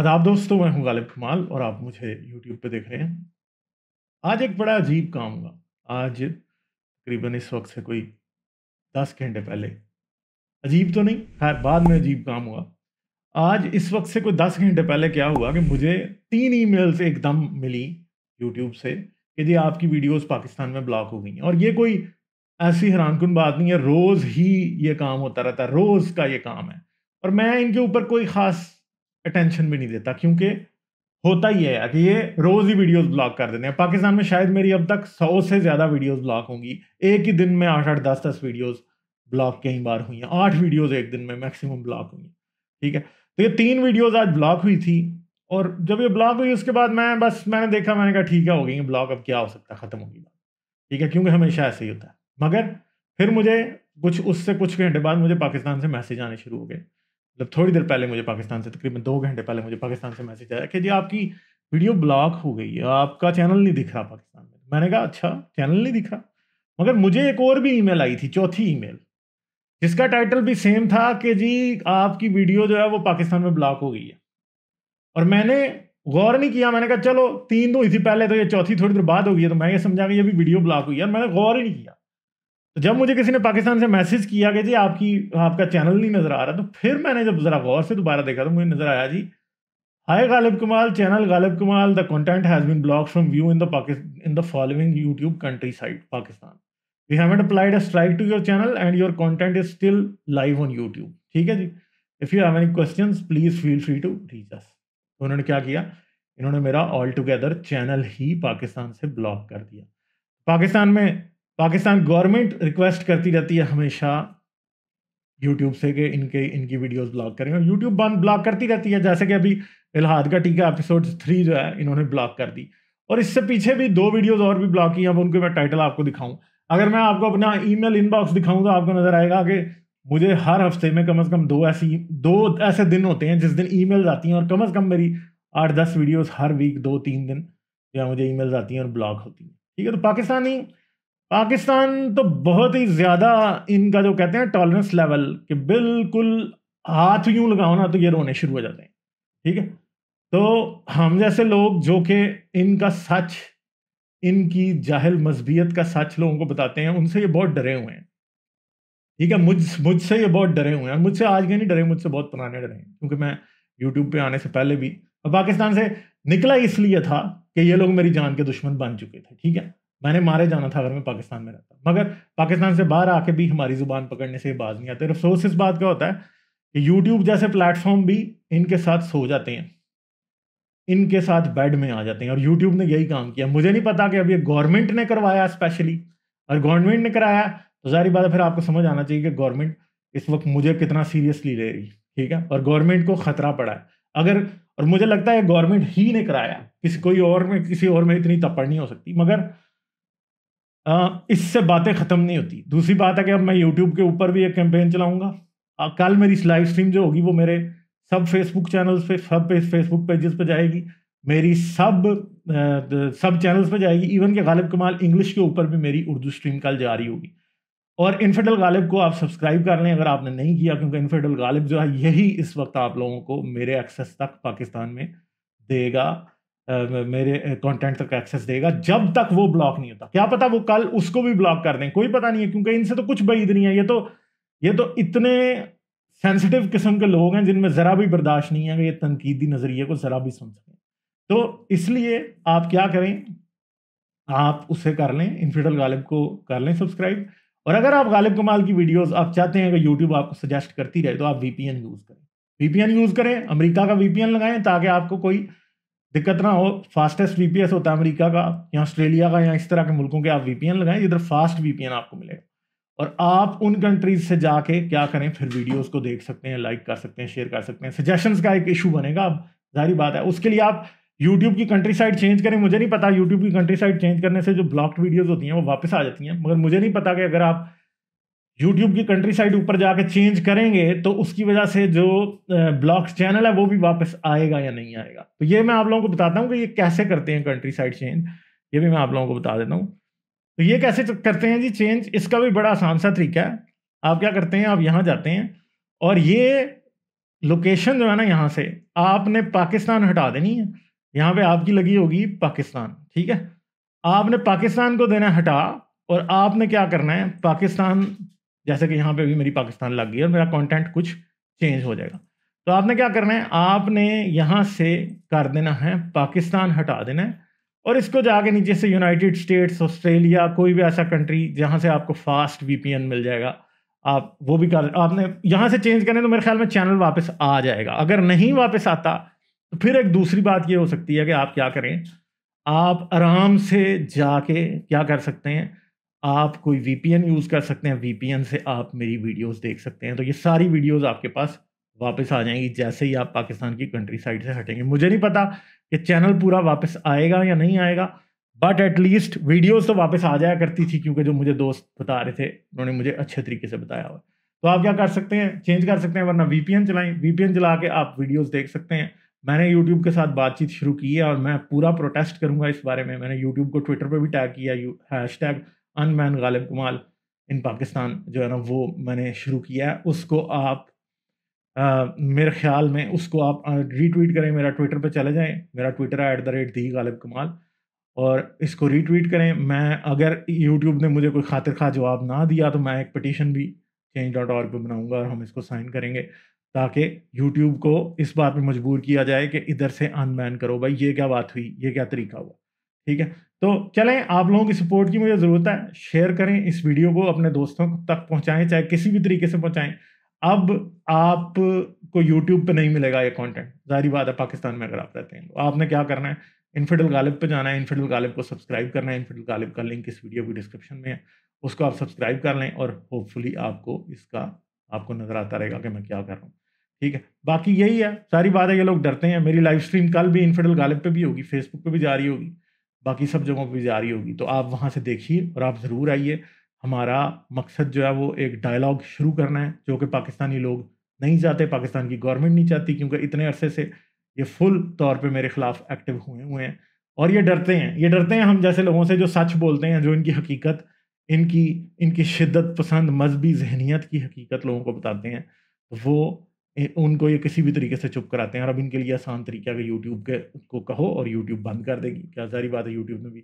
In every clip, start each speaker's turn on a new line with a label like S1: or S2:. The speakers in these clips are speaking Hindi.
S1: आदाब दोस्तों, मैं हूं गालिब कमाल और आप मुझे यूट्यूब पे देख रहे हैं। आज एक बड़ा अजीब काम हुआ। आज तकरीबन इस वक्त से कोई 10 घंटे पहले, अजीब तो नहीं, खैर बाद में अजीब काम हुआ। आज इस वक्त से कोई 10 घंटे पहले क्या हुआ कि मुझे 3 ईमेल्स एकदम मिली यूट्यूब से कि जी आपकी वीडियोस पाकिस्तान में ब्लॉक हो गई हैं। और ये कोई ऐसी हैरानकुन बात नहीं है, रोज़ ही ये काम होता रहता है, रोज़ का ये काम है। और मैं इनके ऊपर कोई ख़ास अटेंशन भी नहीं देता, क्योंकि होता ही है कि ये रोज़ ही वीडियोस ब्लॉक कर देते हैं। पाकिस्तान में शायद मेरी अब तक 100 से ज़्यादा वीडियोस ब्लॉक होंगी। एक ही दिन में 8-8, 10-10 वीडियोस ब्लॉक कई बार हुई हैं। 8 वीडियोस एक दिन में मैक्सिमम ब्लॉक हुई हैं। ठीक है? तो ये 3 वीडियोस आज ब्लॉक हुई थी और जब ये ब्लॉक हुई उसके बाद मैंने देखा, मैंने कहा ठीक है, हो गई है ब्लॉक, अब क्या हो सकता है, खत्म होगी बात। ठीक है? क्योंकि हमेशा ऐसे ही होता है। मगर फिर मुझे कुछ घंटे बाद मुझे पाकिस्तान से मैसेज आने शुरू हो गए। मतलब थोड़ी देर पहले मुझे पाकिस्तान से, तकरीबन 2 घंटे पहले मुझे पाकिस्तान से मैसेज आया कि जी आपकी वीडियो ब्लॉक हो गई है, आपका चैनल नहीं दिख रहा पाकिस्तान में। मैंने कहा अच्छा, चैनल नहीं दिख रहा? मगर मुझे एक और भी ईमेल आई थी, चौथी ईमेल, जिसका टाइटल भी सेम था कि जी आपकी वीडियो जो है वो पाकिस्तान में ब्लॉक हो गई है। और मैंने गौर नहीं किया, मैंने कहा चलो 3 तो हुई थी पहले, तो ये चौथी थोड़ी देर बाद हो गई है, तो मैं ये समझा कि ये भी वीडियो ब्लॉक हुई है, और मैंने गौर ही नहीं किया। तो जब मुझे किसी ने पाकिस्तान से मैसेज किया कि जी आपका चैनल नहीं नजर आ रहा, तो फिर मैंने जब जरा गौर से दोबारा देखा तो मुझे नजर आया जी, हाय गालिब कमाल, channel Ghalib Kamal, the content has been blocked from view in the following YouTube country side Pakistan. We haven't applied a strike to your channel and your content is still live on YouTube. ठीक है जी, if you have any questions please feel free to reach us. तो उन्होंने क्या किया, इन्होंने मेरा ऑल टुगेदर चैनल ही पाकिस्तान से ब्लॉक कर दिया। पाकिस्तान गवर्नमेंट रिक्वेस्ट करती रहती है हमेशा यूट्यूब से कि इनकी वीडियोस ब्लॉक करें, और यूट्यूब ब्लॉक करती रहती है। जैसे कि अभी इल्हाद का टीका एपिसोड 3 जो है इन्होंने ब्लॉक कर दी, और इससे पीछे भी 2 वीडियोस और भी ब्लॉक की। अब उनके मैं टाइटल आपको दिखाऊं, अगर मैं आपको अपना ईमेल इनबॉक्स दिखाऊं तो आपको नजर आएगा कि मुझे हर हफ्ते में कम से कम 2 ऐसे दिन होते हैं जिस दिन ईमेल्स आती हैं, और कम से कम मेरी 8-10 वीडियोस हर वीक 2-3 दिन या मुझे ईमेल्स आती हैं और ब्लॉक होती हैं। ठीक है? तो पाकिस्तान तो बहुत ही ज़्यादा, इनका जो कहते हैं टॉलरेंस लेवल, कि बिल्कुल हाथ यूँ लगाओ ना तो ये रोने शुरू हो जाते हैं। ठीक है? तो हम जैसे लोग जो कि इनका सच, इनकी जाहिल मज़हबियत का सच लोगों को बताते हैं, उनसे ये बहुत डरे हुए हैं। ठीक है? मुझसे ये बहुत डरे हुए हैं, और मुझसे आज के नहीं डरे, मुझसे बहुत पुराने डरे हैं, क्योंकि मैं यूट्यूब पे आने से पहले भी और पाकिस्तान से निकला इसलिए था कि ये लोग मेरी जान के दुश्मन बन चुके थे। ठीक है? मैंने मारे जाना था अगर मैं पाकिस्तान में रहता, मगर पाकिस्तान से बाहर आके भी हमारी ज़ुबान पकड़ने से ये बाज नहीं आते। और अफसोस इस बात का होता है कि यूट्यूब जैसे प्लेटफॉर्म भी इनके साथ सो जाते हैं, इनके साथ बेड में आ जाते हैं, और यूट्यूब ने यही काम किया। मुझे नहीं पता कि अब ये गवर्नमेंट ने करवाया स्पेशली, और गवर्नमेंट ने कराया तो ज़ाहिर बात है फिर आपको समझ आना चाहिए कि गवर्नमेंट इस वक्त मुझे कितना सीरियसली ले रही है। ठीक है? और गवर्नमेंट को खतरा पड़ा है अगर, और मुझे लगता है गवर्नमेंट ही ने कराया, किसी और में इतनी तपड़ नहीं हो सकती। मगर इससे बातें खत्म नहीं होती। दूसरी बात है कि अब मैं यूट्यूब के ऊपर भी एक कैंपेन चलाऊंगा। कल मेरी लाइव स्ट्रीम जो होगी वो मेरे सब फेसबुक चैनल्स पे, सब फेसबुक पेजेस पे जाएगी, मेरी सब चैनल्स पे जाएगी। इवन के गालिब कमाल इंग्लिश के ऊपर भी मेरी उर्दू स्ट्रीम कल जारी होगी। और इनफिडल गालिब को आप सब्सक्राइब कर लें अगर आपने नहीं किया, क्योंकि इनफिडल गालिब जो है यही इस वक्त आप लोगों को मेरे एक्सेस तक पाकिस्तान में देगा, मेरे कंटेंट तक एक्सेस देगा जब तक वो ब्लॉक नहीं होता। क्या पता वो कल उसको भी ब्लॉक कर दें, कोई पता नहीं है, क्योंकि इनसे तो कुछ बईद नहीं है। ये तो इतने सेंसिटिव किस्म के लोग हैं जिनमें जरा भी बर्दाश्त नहीं है कि ये तनकीदी नजरिए को जरा भी सुन सकें। तो इसलिए आप क्या करें, आप उसे कर लें, इनफिडल गालिब को कर लें सब्सक्राइब। और अगर आप गालिब कमाल की वीडियोस आप चाहते हैं कि यूट्यूब आपको सजेस्ट करती रहे, तो आप वीपीएन यूज करें। वीपीएन यूज करें, अमेरिका का वीपीएन लगाएं, ताकि आपको कोई दिक्कत ना हो। फास्टेस्ट वीपीएस होता है अमेरिका का या ऑस्ट्रेलिया का या इस तरह के मुल्कों के, आप वीपीएन लगाएं, इधर फास्ट वीपीएन आपको मिलेगा। और आप उन कंट्रीज से जाके क्या करें, फिर वीडियोस को देख सकते हैं, लाइक कर सकते हैं, शेयर कर सकते हैं। सजेशंस का एक इशू बनेगा, अब जाहिर बात है उसके लिए आप यूट्यूब की कंट्री साइड चेंज करें। मुझे नहीं पता यूट्यूब की कंट्री साइड चेंज करने से जो ब्लॉक्ड वीडियोस होती हैं वो वापस आ जाती हैं, मगर मुझे नहीं पता कि अगर आप यूट्यूब की कंट्री साइड ऊपर जाके चेंज करेंगे तो उसकी वजह से जो ब्लॉक चैनल है वो भी वापस आएगा या नहीं आएगा। तो ये मैं आप लोगों को बताता हूँ कि ये कैसे करते हैं कंट्री साइड चेंज, ये भी मैं आप लोगों को बता देता हूँ। तो ये कैसे करते हैं जी चेंज, इसका भी बड़ा आसान सा तरीका है। आप क्या करते हैं, आप यहाँ जाते हैं और ये लोकेशन जो है ना, यहाँ से आपने पाकिस्तान हटा देनी है। यहाँ पे आपकी लगी होगी पाकिस्तान, ठीक है। आपने पाकिस्तान को देना है हटा, और आपने क्या करना है, पाकिस्तान, जैसे कि यहाँ पे भी मेरी पाकिस्तान लग गई और मेरा कंटेंट कुछ चेंज हो जाएगा। तो आपने क्या करना है, आपने यहाँ से कर देना है पाकिस्तान हटा देना है, और इसको जाके नीचे से यूनाइटेड स्टेट्स, ऑस्ट्रेलिया, कोई भी ऐसा कंट्री जहाँ से आपको फास्ट वीपीएन मिल जाएगा, आप वो भी कर, आपने यहाँ से चेंज करें तो मेरे ख्याल में चैनल वापस आ जाएगा। अगर नहीं वापस आता तो फिर एक दूसरी बात ये हो सकती है कि आप क्या करें, आप आराम से जाके क्या कर सकते हैं, आप कोई वीपीएन यूज़ कर सकते हैं, वीपीएन से आप मेरी वीडियोस देख सकते हैं। तो ये सारी वीडियोस आपके पास वापस आ जाएंगी जैसे ही आप पाकिस्तान की कंट्री साइड से हटेंगे। मुझे नहीं पता कि चैनल पूरा वापस आएगा या नहीं आएगा, बट एटलीस्ट वीडियोस तो वापस आ जाया करती थी, क्योंकि जो मुझे दोस्त बता रहे थे उन्होंने मुझे अच्छे तरीके से बताया हुआ। तो आप क्या कर सकते हैं, चेंज कर सकते हैं, वरना वीपीएन चलाएं, वीपीएन चला के आप वीडियोस देख सकते हैं। मैंने यूट्यूब के साथ बातचीत शुरू की है और मैं पूरा प्रोटेस्ट करूंगा इस बारे में। मैंने यूट्यूब को ट्विटर पर भी टैग किया, हैशटैग अनबैन गालिब कमाल इन पाकिस्तान जो है ना वो मैंने शुरू किया है। उसको आप मेरे ख्याल में उसको आप रीट्वीट करें, मेरा ट्विटर पे चले जाएं, मेरा ट्विटर है @TheGalibKamal, और इसको रीट्वीट करें। मैं, अगर यूट्यूब ने मुझे कोई खातिर खा जवाब ना दिया तो मैं एक पिटीशन भी change.org पे बनाऊंगा और हम इसको साइन करेंगे, ताकि यूट्यूब को इस बात पे मजबूर किया जाए कि इधर से अनबैन करो। भाई ये क्या बात हुई, ये क्या तरीका हुआ, ठीक है। तो चलें, आप लोगों की सपोर्ट की मुझे ज़रूरत है। शेयर करें इस वीडियो को, अपने दोस्तों तक पहुंचाएं, चाहे किसी भी तरीके से पहुंचाएं। अब आपको यूट्यूब पे नहीं मिलेगा ये कंटेंट, जाहिर बात है, पाकिस्तान में अगर आप रहते हैं। तो आपने क्या करना है, इनफिडल गालिब पे जाना है, इनफिडल गालिब को सब्सक्राइब करना है। इनफिडल गालिब का लिंक इस वीडियो की डिस्क्रिप्शन में है, उसको आप सब्सक्राइब कर लें और होपफुली आपको नज़र आता रहेगा कि मैं क्या कर रहा हूँ, ठीक है। बाकी यही है, सारी बात है, ये लोग डरते हैं। मेरी लाइव स्ट्रीम कल भी इनफिडल गालिब पे भी होगी, फेसबुक पे भी जारी होगी, बाकी सब जगहों पे भी जारी होगी। तो आप वहाँ से देखिए और आप ज़रूर आइए। हमारा मकसद जो है वो एक डायलॉग शुरू करना है, जो कि पाकिस्तानी लोग नहीं चाहते, पाकिस्तान की गवर्नमेंट नहीं चाहती, क्योंकि इतने अरसे से ये फुल तौर पे मेरे खिलाफ एक्टिव हुए हैं और ये डरते हैं हम जैसे लोगों से, जो सच बोलते हैं, जो इनकी हकीकत, इनकी शिद्दत पसंद मजहबी जहनीत की हकीकत लोगों को बताते हैं, तो वो उनको ये किसी भी तरीके से चुप कराते हैं। और अब इनके लिए आसान तरीका है कि यूट्यूब को कहो और यूट्यूब बंद कर देगी। क्या सारी बात है, यूट्यूब ने भी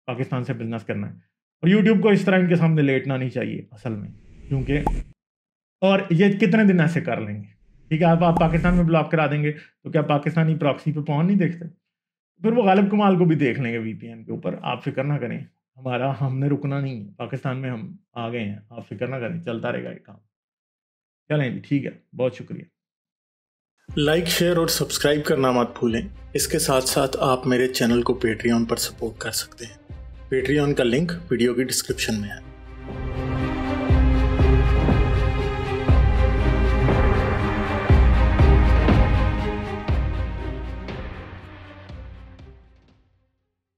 S1: पाकिस्तान से बिजनेस करना है और यूट्यूब को इस तरह इनके सामने लेटना नहीं चाहिए असल में, क्योंकि और ये कितने दिन ऐसे कर लेंगे, ठीक है। आप पाकिस्तान में ब्लॉक करा देंगे तो क्या पाकिस्तानी प्रॉक्सी पे पहुंच नहीं देखते, फिर वो गालिब कमाल को भी देख लेंगे वीपीएन के ऊपर। आप फिक्र ना करें, हमने रुकना नहीं है, पाकिस्तान में हम आ गए हैं, आप फिक्र ना करें, चलता रहेगा ये काम। चलें जी, ठीक है, बहुत शुक्रिया।
S2: लाइक, शेयर और सब्सक्राइब करना मत भूलें। इसके साथ साथ आप मेरे चैनल को पेट्रियन पर सपोर्ट कर सकते हैं। पेट्रियन का लिंक वीडियो की डिस्क्रिप्शन में है।